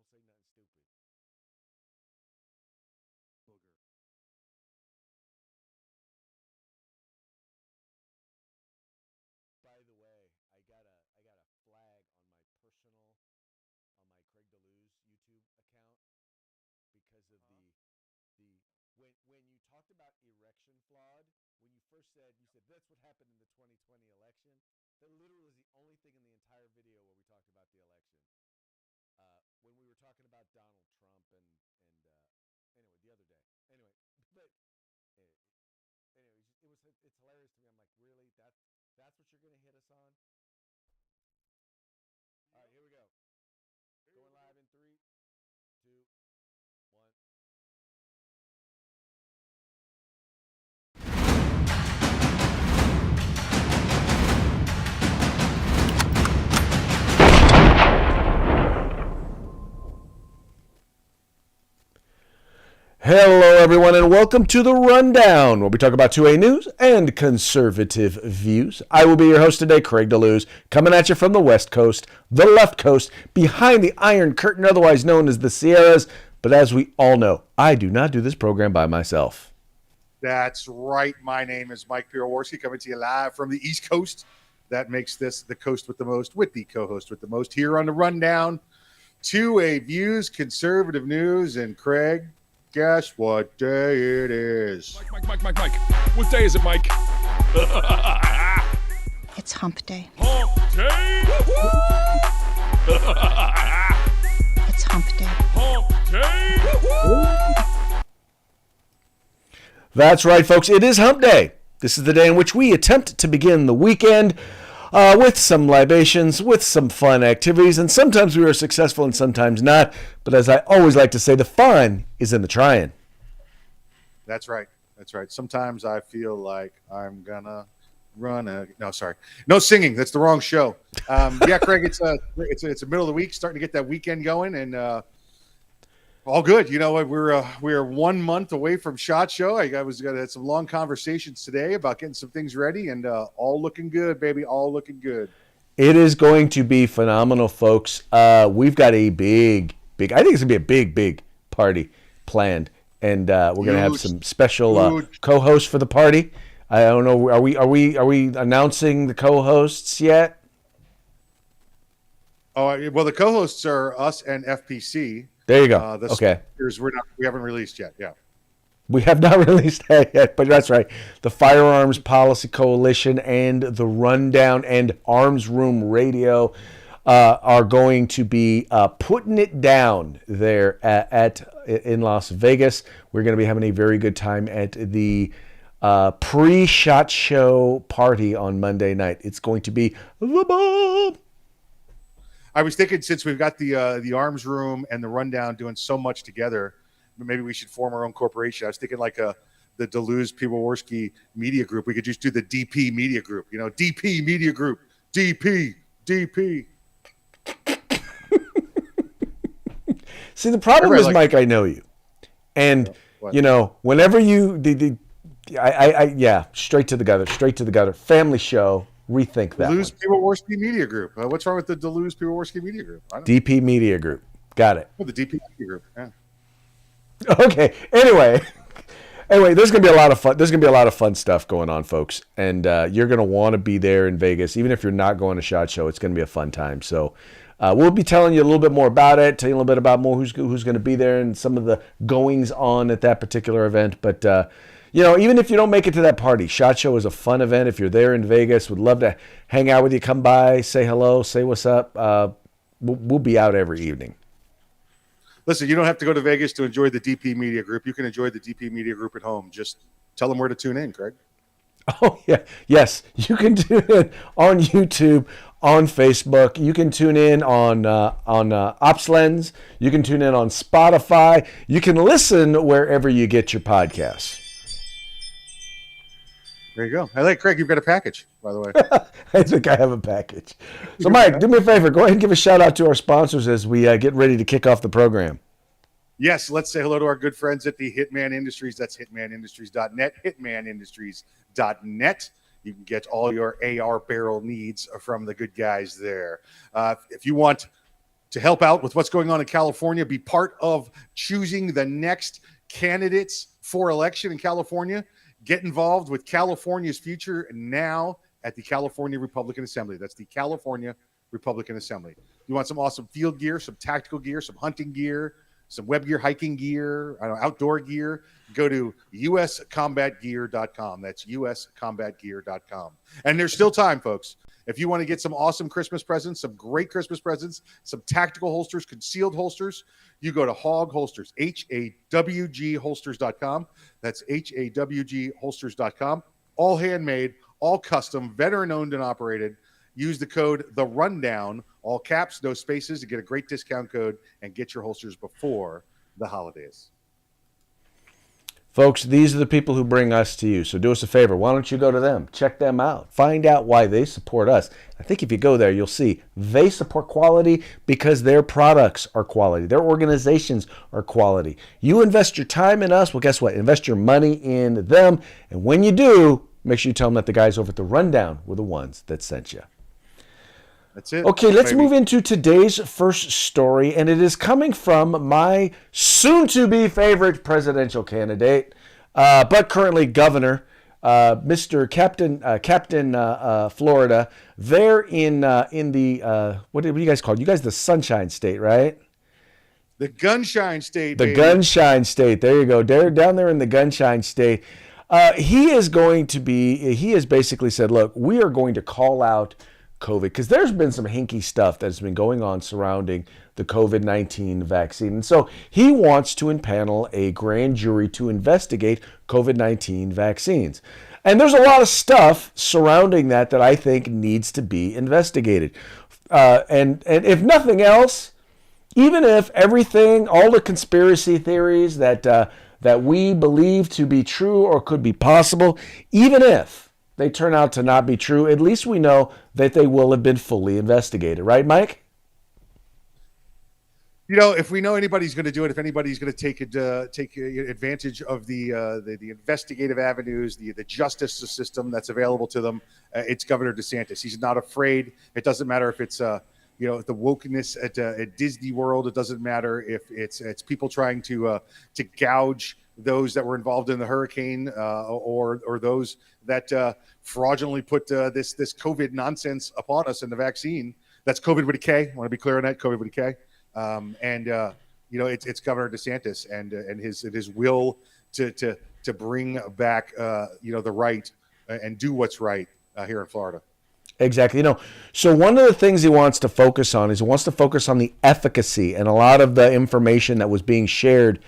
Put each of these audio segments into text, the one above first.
say nothing stupid. Booger. By the way, I got a flag on my personal on my Craig DeLuz YouTube account because of the when you talked about erection flawed, when you first said that's what happened in the 2020 election. That literally was the only thing in the entire video where we talked about the election. When we were talking about Donald Trump and anyway the other day. Anyway, but uh, anyway, it's hilarious to me. I'm like, really? That's what you're gonna hit us on? All right, here we go. Going live in three, two, one. Hello, everyone, and welcome to the Rundown, where we talk about 2A news and conservative views. I will be your host today, Craig DeLuz, coming at you from the West Coast, the left coast, behind the Iron Curtain, otherwise known as the Sierras. But as we all know, I do not do this program by myself. That's right. My name is Mike Pirowarski, coming to you live from the East Coast. That makes this the coast with the most, with the co-host with the most, here on the Rundown. 2A views, conservative news, and Craig, guess what day it is? Mike. What day is it, Mike? It's hump day. Hump day! It's hump day. Hump day! That's right, folks. It is Hump Day. This is the day in which we attempt to begin the weekend with some libations, with some fun activities, and sometimes we are successful and sometimes not. But as I always like to say, the fun is in the trying. That's right. Sometimes I feel like I'm gonna no singing. That's the wrong show. Yeah, Craig, it's a middle of the week, starting to get that weekend going, and all good. You know what? We're 1 month away from SHOT Show. I was gonna have some long conversations today about getting some things ready, and all looking good, baby. All looking good. It is going to be phenomenal, folks. We've got a big. I think it's gonna be a big party planned, and we're gonna have some special co-hosts for the party. I don't know. Are we announcing the co-hosts yet? Oh well, the co-hosts are us and FPC. There you go. Okay. We haven't released yet. Yeah. We have not released that yet, but that's right. The Firearms Policy Coalition and the Rundown and Arms Room Radio are going to be putting it down there in Las Vegas. We're going to be having a very good time at the pre-SHOT Show party on Monday night. It's going to be the bomb. I was thinking, since we've got the Arms Room and the Rundown doing so much together, maybe we should form our own corporation. I was thinking like the DeLuz Piwowarski Media Group. We could just do the DP Media Group. You know, DP Media Group. DP. See, the problem is, Mike, I know you. And, you know, whenever you straight to the gutter. Family show. Rethink that. DeLuz Piwowarski Media Group. What's wrong with the DeLuz Piwowarski Media Group? DP Media Group. Got it. Oh, the DP Media Group. Yeah. Okay. Anyway, there's gonna be a lot of fun. There's gonna be a lot of fun stuff going on, folks, and you're gonna want to be there in Vegas, even if you're not going to SHOT Show. It's gonna be a fun time. So we'll be telling you a little bit more about it, telling you a little bit about more who's going to be there and some of the goings on at that particular event. But you know, even if you don't make it to that party, SHOT Show is a fun event. If you're there in Vegas, would love to hang out with you. Come by, say hello, say what's up. We'll be out every evening. Listen, you don't have to go to Vegas to enjoy the DP Media Group. You can enjoy the DP Media Group at home. Just tell them where to tune in, Craig. Oh, yeah. Yes, you can tune in on YouTube, on Facebook. You can tune in on OpsLens. You can tune in on Spotify. You can listen wherever you get your podcasts. There you go. Hey, Craig, you've got a package, by the way. I think I have a package. So, Mike, do me a favor. Go ahead and give a shout-out to our sponsors as we get ready to kick off the program. Yes, let's say hello to our good friends at the Hitman Industries. That's hitmanindustries.net, hitmanindustries.net. You can get all your AR barrel needs from the good guys there. If you want to help out with what's going on in California, be part of choosing the next candidates for election in California, get involved with California's future now at the California Republican Assembly. That's the California Republican Assembly. You want some awesome field gear, some tactical gear, some hunting gear, some web gear, hiking gear, outdoor gear, go to uscombatgear.com. That's uscombatgear.com. And there's still time, folks. If you want to get some awesome Christmas presents, some great Christmas presents, some tactical holsters, concealed holsters, you go to Hog Holsters, HAWG-holsters.com. That's HAWG-holsters.com. All handmade, all custom, veteran-owned and operated. Use the code The Rundown, all caps, no spaces, to get a great discount code and get your holsters before the holidays. Folks, these are the people who bring us to you. So do us a favor. Why don't you go to them? Check them out. Find out why they support us. I think if you go there, you'll see they support quality because their products are quality. Their organizations are quality. You invest your time in us. Well, guess what? Invest your money in them. And when you do, make sure you tell them that the guys over at The Rundown were the ones that sent you. That's it. Okay, let's move into today's first story, and it is coming from my soon-to-be favorite presidential candidate, but currently governor, Mr. Captain Florida. They're in the what do you guys call it? You guys the Sunshine State, right? The Gunshine State. The baby. Gunshine State. There you go. They're down there in the Gunshine State. He has basically said, look, we are going to call out COVID, because there's been some hinky stuff that's been going on surrounding the COVID-19 vaccine. And so he wants to impanel a grand jury to investigate COVID-19 vaccines. And there's a lot of stuff surrounding that I think needs to be investigated. And if nothing else, even if everything, all the conspiracy theories that we believe to be true or could be possible, even if they turn out to not be true, at least we know that they will have been fully investigated. Right, Mike? You know, if we know anybody's going to do it, if anybody's going to take advantage of the investigative avenues, the justice system that's available to them, it's Governor DeSantis. He's not afraid. It doesn't matter if it's the wokeness at Disney World. It doesn't matter if it's people trying to gouge those that were involved in the hurricane, or those that fraudulently put this COVID nonsense upon us in the vaccine. That's COVID with a K. I want to be clear on that. COVID with a K. It's Governor DeSantis and his will to bring back the right and do what's right here in Florida. Exactly. So one of the things he wants to focus on is the efficacy and a lot of the information that was being shared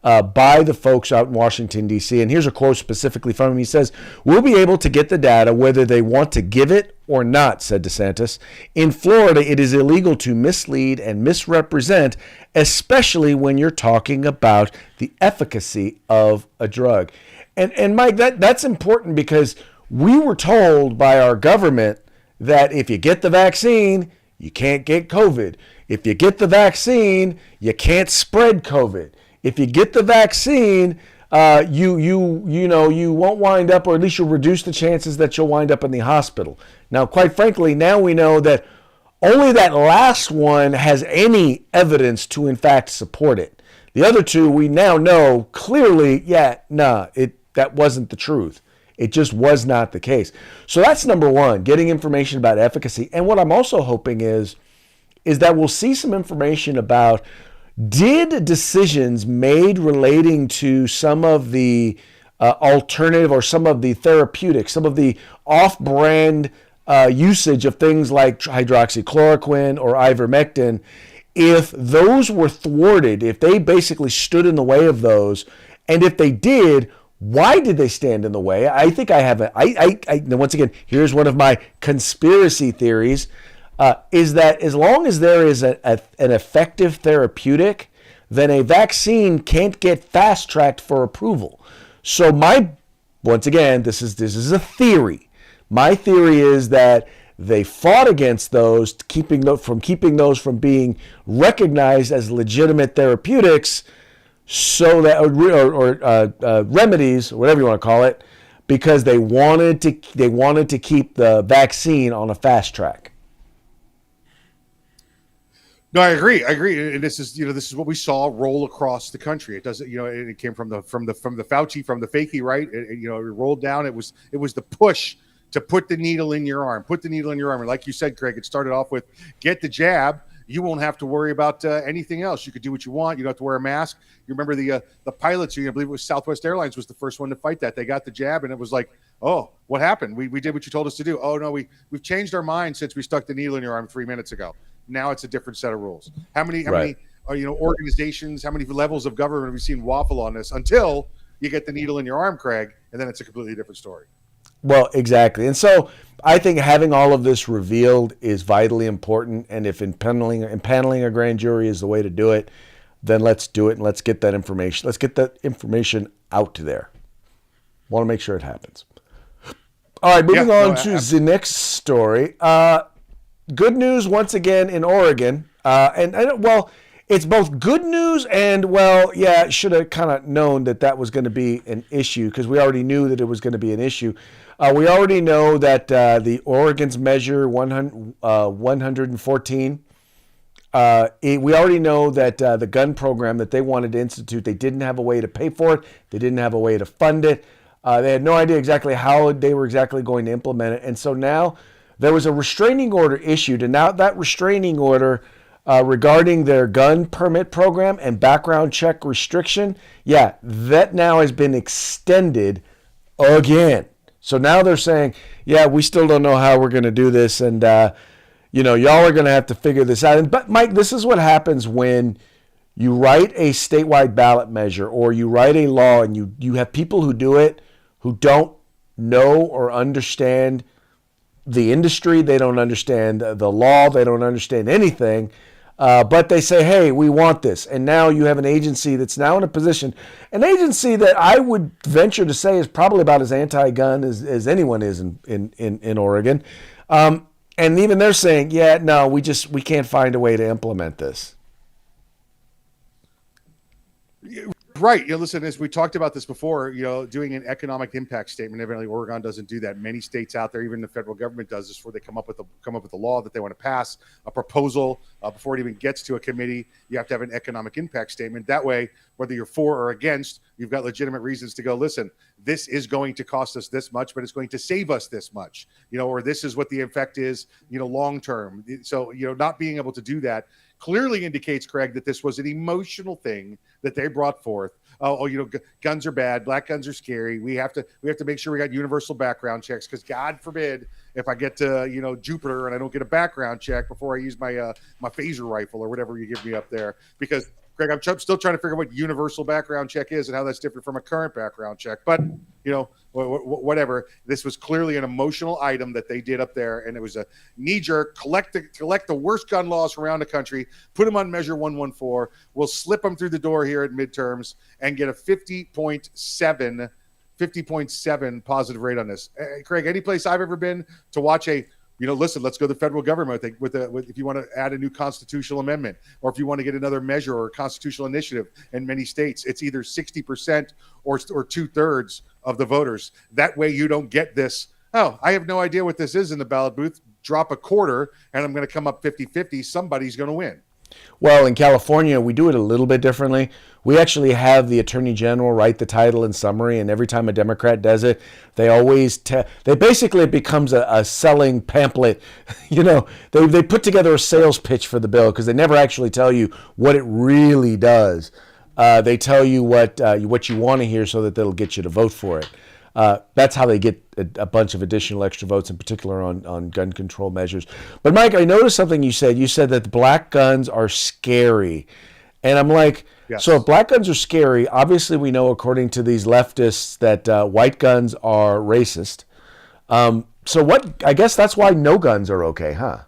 by the folks out in Washington, D.C. And here's a quote specifically from him. He says, "We'll be able to get the data whether they want to give it or not," said DeSantis. "In Florida, it is illegal to mislead and misrepresent, especially when you're talking about the efficacy of a drug." And Mike, that's important because we were told by our government that if you get the vaccine, you can't get COVID. If you get the vaccine, you can't spread COVID. If you get the vaccine, you won't wind up, or at least you'll reduce the chances that you'll wind up in the hospital. Now, quite frankly, now we know that only that last one has any evidence to, in fact, support it. The other two, we now know clearly, that wasn't the truth. It just was not the case. So that's number one, getting information about efficacy. And what I'm also hoping is that we'll see some information about, did decisions made relating to some of the alternative or some of the therapeutics, some of the off-brand usage of things like hydroxychloroquine or ivermectin, if those were thwarted, if they basically stood in the way of those, and if they did, why did they stand in the way? I think I have once again, here's one of my conspiracy theories. Is that as long as there is an effective therapeutic, then a vaccine can't get fast-tracked for approval. So once again, this is a theory. My theory is that they fought against those, keeping those from being recognized as legitimate therapeutics, so that or remedies, or whatever you want to call it, because they wanted to keep the vaccine on a fast track. No, I agree. I agree. And this is what we saw roll across the country. It doesn't, it came from the Fauci, from the fakie, right? It rolled down. It was the push to put the needle in your arm, And like you said, Craig, it started off with get the jab. You won't have to worry about anything else. You could do what you want. You don't have to wear a mask. You remember the pilots? I believe it was Southwest Airlines was the first one to fight that. They got the jab, and it was like, oh, what happened? We did what you told us to do. Oh no, we've changed our mind since we stuck the needle in your arm 3 minutes ago. Now it's a different set of rules. How many organizations, how many levels of government have we seen waffle on this until you get the needle in your arm, Craig, and then it's a completely different story. Well, exactly. And so I think having all of this revealed is vitally important. And if impaneling a grand jury is the way to do it, then let's do it and let's get that information. Let's get that information out there. Want to make sure it happens. All right, moving on to the next story. Good news once again in Oregon. It's both good news and, should have kind of known that was going to be an issue because we already knew that it was going to be an issue. We already know that the Oregon's Measure 114, we already know that the gun program that they wanted to institute, they didn't have a way to pay for it. They didn't have a way to fund it. They had no idea exactly how they were exactly going to implement it. And so now there was a restraining order issued, and now that restraining order regarding their gun permit program and background check restriction, that now has been extended again. So now they're saying, we still don't know how we're going to do this, and y'all are going to have to figure this out. But Mike, this is what happens when you write a statewide ballot measure or you write a law and you have people who do it who don't know or understand the industry, they don't understand the law, they don't understand anything, but they say, hey, we want this. And now you have an agency that's now in a position, an agency that I would venture to say is probably about as anti-gun as anyone is in Oregon. And even they're saying, we can't find a way to implement this. Right. Listen, as we talked about this before, doing an economic impact statement. Evidently, Oregon doesn't do that. Many states out there, even the federal government, does this before they come up with a law that they want to pass, a proposal before it even gets to a committee. You have to have an economic impact statement. That way, whether you're for or against, you've got legitimate reasons to go, listen, this is going to cost us this much, but it's going to save us this much, or this is what the effect is, long term. So, not being able to do that clearly indicates, Craig, that this was an emotional thing that they brought forth. Guns are bad. Black guns are scary. We have to make sure we got universal background checks because God forbid if I get to, Jupiter and I don't get a background check before I use my my phaser rifle or whatever you give me up there. Because, Greg, I'm still trying to figure out what universal background check is and how that's different from a current background check. But, whatever. This was clearly an emotional item that they did up there, and it was a knee-jerk, collect the worst gun laws around the country, put them on Measure 114. We'll slip them through the door here at midterms and get a 50.7 positive rate on this. Craig, any place I've ever been to watch listen, let's go to the federal government with if you want to add a new constitutional amendment or if you want to get another measure or constitutional initiative in many states, it's either 60% or 2/3 of the voters. That way you don't get this, I have no idea what this is in the ballot booth, drop a quarter and I'm going to come up 50-50. Somebody's going to win. Well, in California, we do it a little bit differently. We actually have the Attorney General write the title and summary, and every time a Democrat does it, they always it becomes a selling pamphlet. They put together a sales pitch for the bill because they never actually tell you what it really does. They tell you what you want to hear so that they'll get you to vote for it. That's how they get a bunch of additional extra votes, in particular on gun control measures. But Mike, I noticed something you said. You said that the black guns are scary. And I'm like, yes. So if black guns are scary, obviously we know, according to these leftists, that white guns are racist. I guess that's why no guns are okay, huh?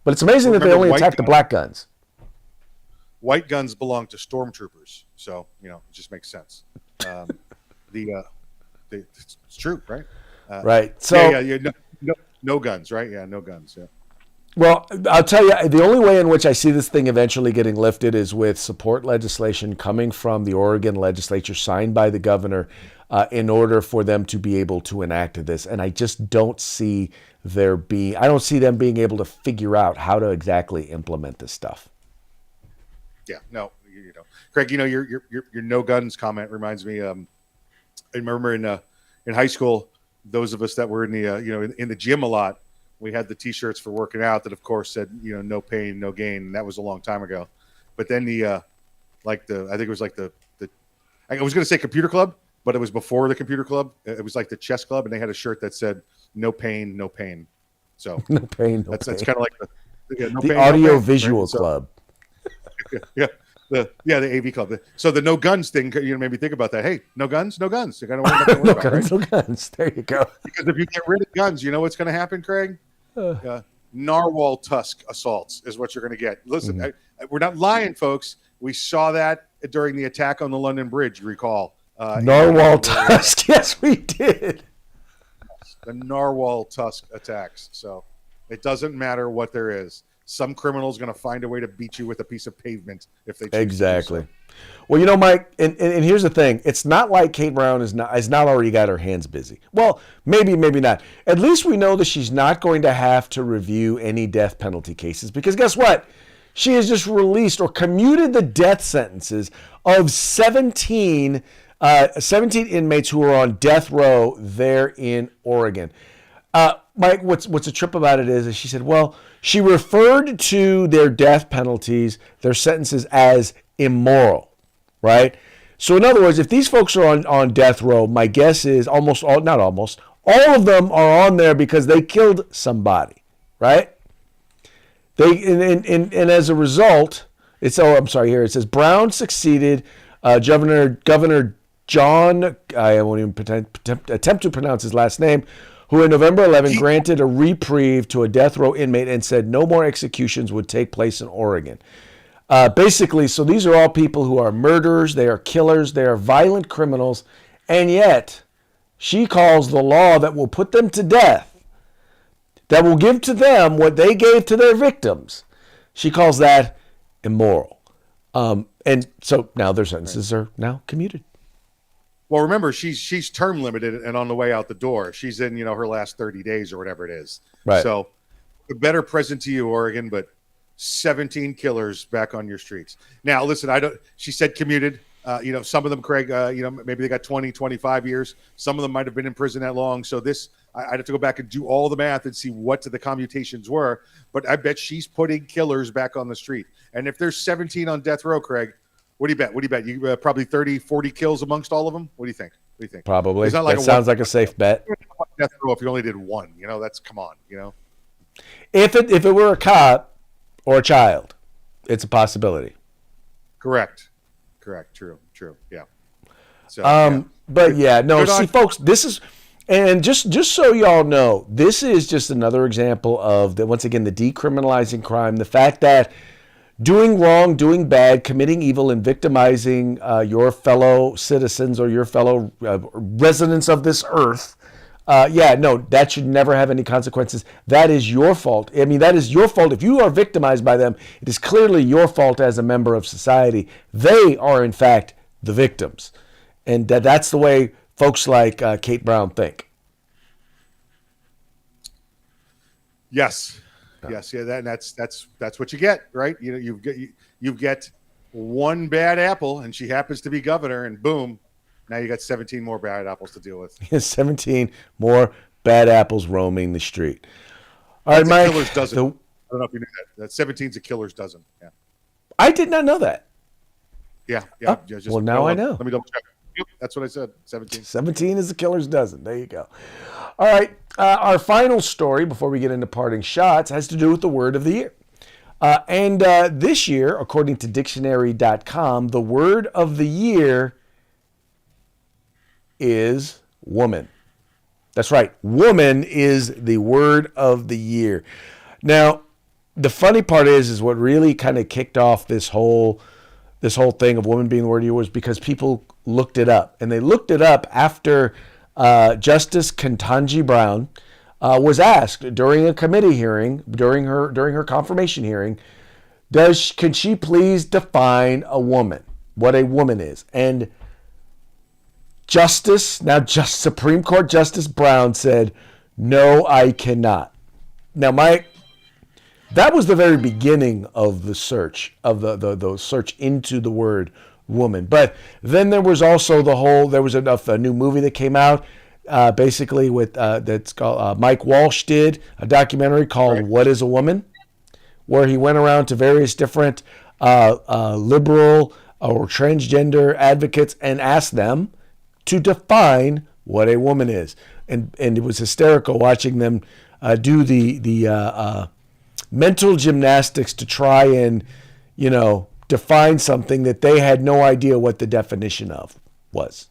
But it's amazing that they only attack the black guns. White guns belong to stormtroopers. So, it just makes sense. It's true, right? Right. So no guns, right? Yeah, no guns. Yeah. Well, I'll tell you, the only way in which I see this thing eventually getting lifted is with support legislation coming from the Oregon legislature, signed by the governor, in order for them to be able to enact this. And I just don't see them being able to figure out how to exactly implement this stuff. Yeah, no, Craig. Your no guns comment reminds me. I remember in high school, those of us that were in the in the gym a lot, we had the T-shirts for working out that, of course, said no pain, no gain. And that was a long time ago. But then I think it was like I was going to say computer club, but it was before the computer club. It was like the chess club, and they had a shirt that said no pain, no pain. So no pain, no that's pain. That's kind of like the audio visual club. Yeah. The AV club. So the no guns thing, made me think about that. Hey, no guns, no guns. You got to no guns, right? No guns. There you go. Because if you get rid of guns, you know what's going to happen, Craig? Narwhal tusk assaults is what you're going to get. Listen, we're not lying, folks. We saw that during the attack on the London Bridge. You recall? Narwhal tusk. Yes, we did. The narwhal tusk attacks. So it doesn't matter what there is. Some criminal is going to find a way to beat you with a piece of pavement if they choose exactly. To do so. Well, Mike, and here's the thing: it's not like Kate Brown has not already got her hands busy. Well, maybe not. At least we know that she's not going to have to review any death penalty cases because guess what? She has just released or commuted the death sentences of 17 inmates who are on death row there in Oregon. Mike, what's a trip about it is she said, well, she referred to their death penalties, their sentences as immoral, right? So in other words, if these folks are on death row, my guess is all of them are on there because they killed somebody, right? And as a result, it says Brown succeeded Governor John, I won't even attempt to pronounce his last name, who in November 11 granted a reprieve to a death row inmate and said no more executions would take place in Oregon. Basically, so these are all people who are murderers, they are killers, they are violent criminals, and yet she calls the law that will put them to death, that will give to them what they gave to their victims, she calls that immoral. And so now their sentences are now commuted. Well, remember, she's term limited and on the way out the door. She's in, her last 30 days or whatever it is. Right. So a better present to you, Oregon, but 17 killers back on your streets. Now, listen, she said commuted. Some of them, Craig, maybe they got 20, 25 years. Some of them might have been in prison that long. So I'd have to go back and do all the math and see what the commutations were. But I bet she's putting killers back on the street. And if there's 17 on death row, Craig, what do you bet? You probably 30, 40 kills amongst all of them? What do you think? Probably. That sounds like a safe bet. Death row if you only did one, that's come on, If it were a cop or a child, it's a possibility. Correct. True. Yeah. So, But yeah, no, see folks, this is, and just so y'all know, this is just another example of once again, the decriminalizing crime, the fact that doing wrong, doing bad, committing evil, and victimizing your fellow citizens or your fellow residents of this earth, that should never have any consequences. That is your fault. I mean, that is your fault. If you are victimized by them, it is clearly your fault as a member of society. They are, in fact, the victims. And that's the way folks like Kate Brown think. Yes. Yes, yeah, that's what you get, right? You get one bad apple, and she happens to be governor, and boom, now you got 17 more bad apples to deal with. 17 more bad apples roaming the street. All right, Mike. Killer's dozen. I don't know if you knew that. 17's a killer's dozen. Yeah. I did not know that. Yeah. Well, now I know. Let me double check. Yep, that's what I said. 17. 17 is a killer's dozen. There you go. All right. Our final story before we get into parting shots has to do with the word of the year. And this year, according to dictionary.com, the word of the year is woman. That's right. Woman is the word of the year. Now, the funny part is what really kind of kicked off this whole thing of woman being the word of the year was because people looked it up. And they looked it up after Justice Ketanji Brown was asked during a committee hearing, during her confirmation hearing, can she please define a woman, what a woman is? And Supreme Court Justice Brown said, no, I cannot. Now, Mike, That was the very beginning of the search, of the search into the word woman. But then there was also there was a new movie that came out, basically with that's called Mike Walsh did a documentary called What is a Woman, where he went around to various different liberal or transgender advocates and asked them to define what a woman is. And it was hysterical watching them do the mental gymnastics to try and, define something that they had no idea what the definition of was.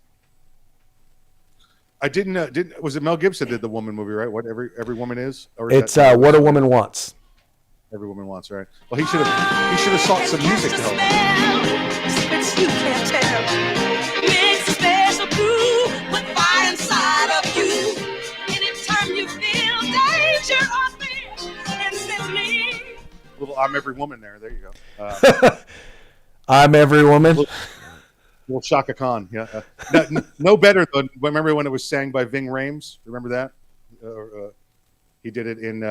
I didn't. Was it Mel Gibson did the woman movie, right? What every woman is? Or It's What a Woman Wants. Every woman wants, right? Well, he should have sought some music to help him. You can't tell. Makes a special brew with fire inside of you. Anytime you feel danger or fear, and simply. Little I'm every woman there. There you go. I'm every woman. Little Shaka Khan. Yeah. No better than remember when it was sang by Ving Rhames. Remember that? He did it in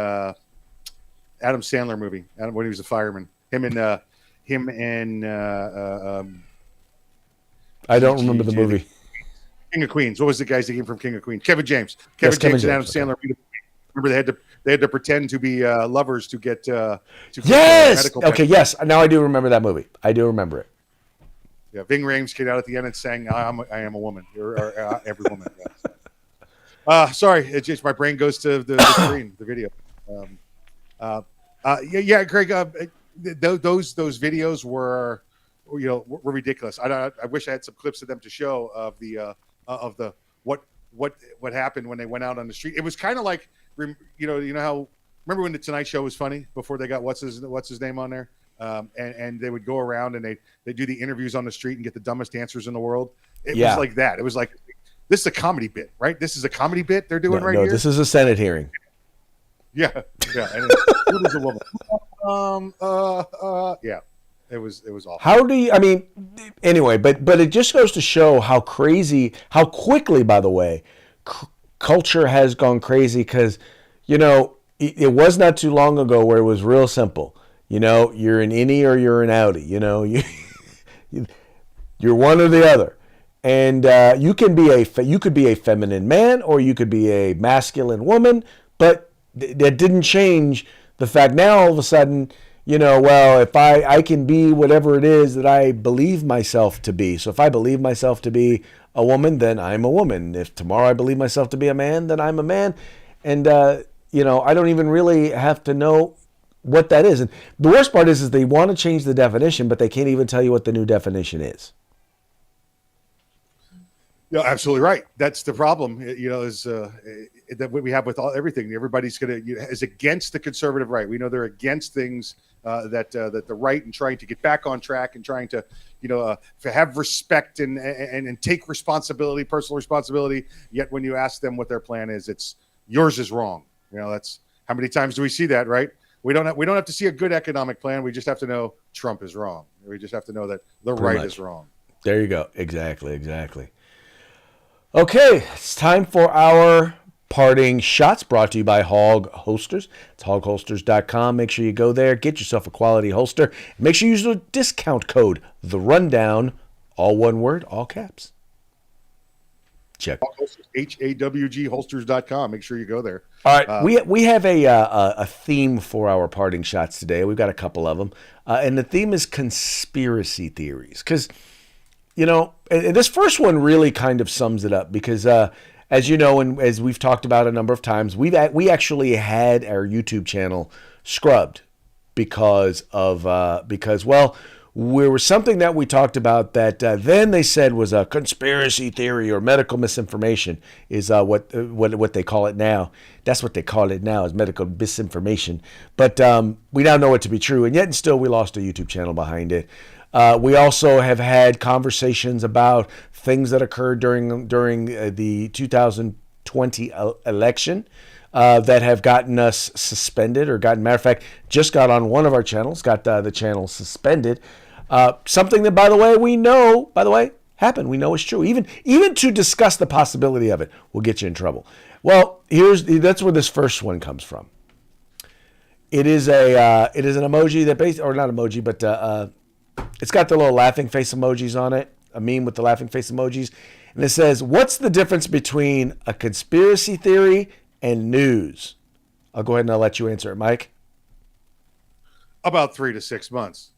Adam Sandler movie. When he was a fireman. Him and I don't remember the movie. King of Queens. What was the guy's name from King of Queens? Kevin James. Kevin James and Adam Sandler. Remember they had to pretend to be lovers to get yes. medical Okay. Yes. Now I do remember that movie. I do remember it. Yeah. Ving Rhames came out at the end and sang, "I am a woman," or every woman. Yeah. Sorry, it's just my brain goes to the screen, the video. Greg. Those videos were ridiculous. I wish I had some clips of them to show of the what happened when they went out on the street. It was kind of like how remember when the Tonight Show was funny before they got what's his name on there, and they would go around and they do the interviews on the street and get the dumbest answers in the world. It was like that. It was like this is a comedy bit, right? This is a comedy bit they're doing here. This is a Senate hearing. Yeah. And who was a woman? Yeah. It was awful. How do you? I mean, anyway, but it just goes to show how quickly, by the way, culture has gone crazy. Because it was not too long ago where it was real simple. You're an innie or you're an outie. You're one or the other, and you could be a feminine man or you could be a masculine woman, but that didn't change the fact now all of a sudden. If I can be whatever it is that I believe myself to be. So if I believe myself to be a woman, then I'm a woman. If tomorrow I believe myself to be a man, then I'm a man. And, I don't even really have to know what that is. And the worst part is they want to change the definition, but they can't even tell you what the new definition is. Yeah, absolutely right. That's the problem. Is that what we have with everything. Everybody's is against the conservative right. We know they're against things that the right and trying to get back on track and trying to have respect and take responsibility, personal responsibility. Yet when you ask them what their plan is, it's yours is wrong. That's how many times do we see that, right? We don't have to see a good economic plan. We just have to know Trump is wrong. We just have to know that the right is wrong. There you go. Exactly. Okay, it's time for our parting shots brought to you by Hog Holsters. It's hogholsters.com. Make sure you go there, get yourself a quality holster. Make sure you use the discount code, The Rundown, all one word, all caps. Check. HAWG holsters.com. Make sure you go there. All right, we have a theme for our parting shots today. We've got a couple of them. And the theme is conspiracy theories. Because, and this first one really kind of sums it up because, as you know, and as we've talked about a number of times, we actually had our YouTube channel scrubbed because there was something that we talked about that then they said was a conspiracy theory or medical misinformation is what they call it now. That's what they call it now is medical misinformation. But we now know it to be true, and yet and still we lost a YouTube channel behind it. We also have had conversations about things that occurred during the 2020 election that have gotten us suspended or matter of fact, just got on one of our channels, got the channel suspended. Something that, by the way, happened. We know it's true. Even to discuss the possibility of it will get you in trouble. Well, that's where this first one comes from. It is an emoji that or not emoji, but it's got the little laughing face emojis on it, a meme with the laughing face emojis. And it says, what's the difference between a conspiracy theory and news? I'll go ahead and I'll let you answer it, Mike. About 3 to 6 months.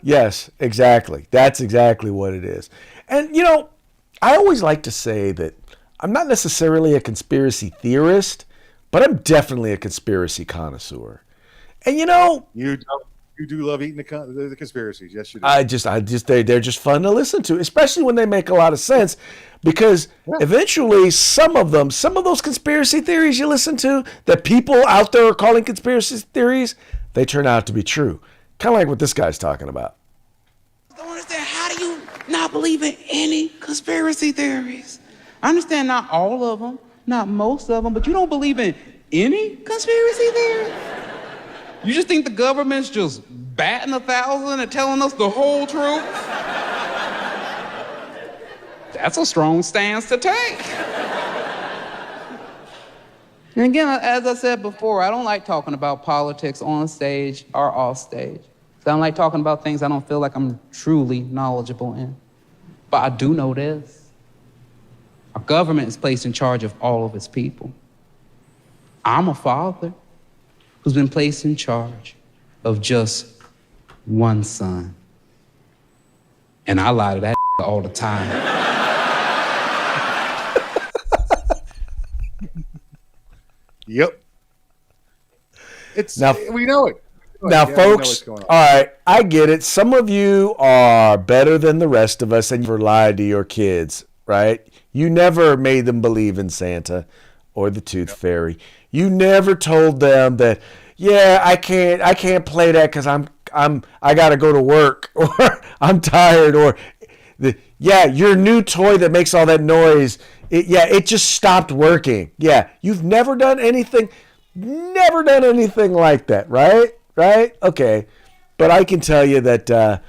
Yes, exactly. That's exactly what it is. And, you know, I always like to say that I'm not necessarily a conspiracy theorist, but I'm definitely a conspiracy connoisseur. And, you know, You do love eating the conspiracies. Yes, you do. they're just fun to listen to, especially when they make a lot of sense, because eventually some of those conspiracy theories you listen to that people out there are calling conspiracy theories, they turn out to be true. Kind of like what this guy's talking about. I don't understand. How do you not believe in any conspiracy theories? I understand not all of them, not most of them, but you don't believe in any conspiracy theories? You just think the government's just batting 1,000 and telling us the whole truth? That's a strong stance to take. And again, as I said before, I don't like talking about politics on stage or off stage. I don't like talking about things I don't feel like I'm truly knowledgeable in. But I do know this. Our government is placed in charge of all of its people. I'm a father who's been placed in charge of just one son. And I lie to that all the time. Yep. We know it. Now, folks, all right, I get it. Some of you are better than the rest of us and you've lied to your kids, right? You never made them believe in Santa or the Tooth Fairy. You never told them that, yeah, I can't play that because I got to go to work or I'm tired or your new toy that makes all that noise. It just stopped working. Yeah, you've never done anything like that, right? Right? Okay. But I can tell you that there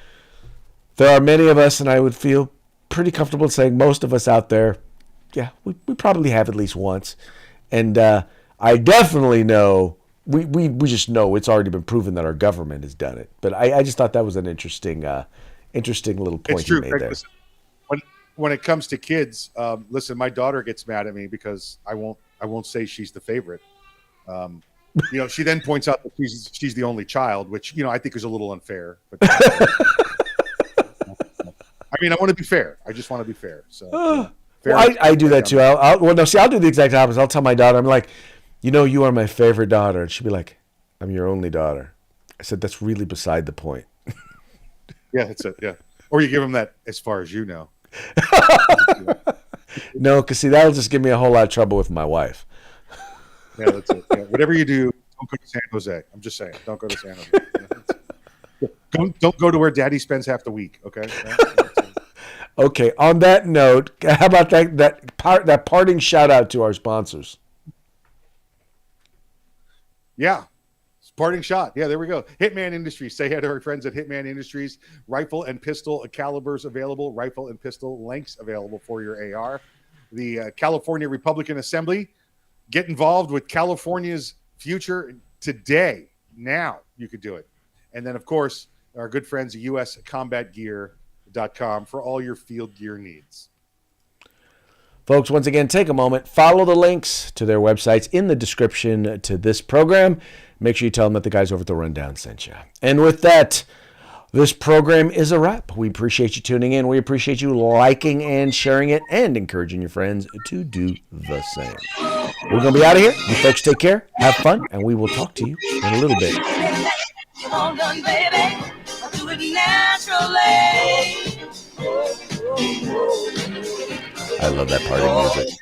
are many of us, and I would feel pretty comfortable saying most of us out there, yeah, we probably have at least once. And I definitely know, we just know it's already been proven that our government has done it. But I just thought that was an interesting little point you made there. Listen, when it comes to kids, listen, my daughter gets mad at me because I won't say she's the favorite. She then points out that she's the only child, which I think is a little unfair. But I mean, I want to be fair. I just want to be fair. So fair. Well, I do that too. I'll do the exact opposite. I'll tell my daughter, I'm like, you are my favorite daughter, and she'll be like, I'm your only daughter. I said, that's really beside the point. Yeah, that's it. Yeah, or you give them that as far as you know. No, because see, that'll just give me a whole lot of trouble with my wife. Yeah, that's it. Yeah. Whatever you do, don't go to San Jose. I'm just saying, don't go to San Jose. Don't go to where Daddy spends half the week. Okay. Okay. On that note, how about that parting shout out to our sponsors? Yeah. Parting shot. Yeah, there we go. Hitman Industries. Say hi to our friends at Hitman Industries. Rifle and pistol calibers available. Rifle and pistol lengths available for your AR. The California Republican Assembly. Get involved with California's future today. Now you could do it. And then, of course, our good friends at uscombatgear.com for all your field gear needs. Folks, once again, take a moment. Follow the links to their websites in the description to this program. Make sure you tell them that the guys over at The Rundown sent you. And with that, this program is a wrap. We appreciate you tuning in. We appreciate you liking and sharing it and encouraging your friends to do the same. We're going to be out of here. You folks take care, have fun, and we will talk to you in a little bit. I love that part of music.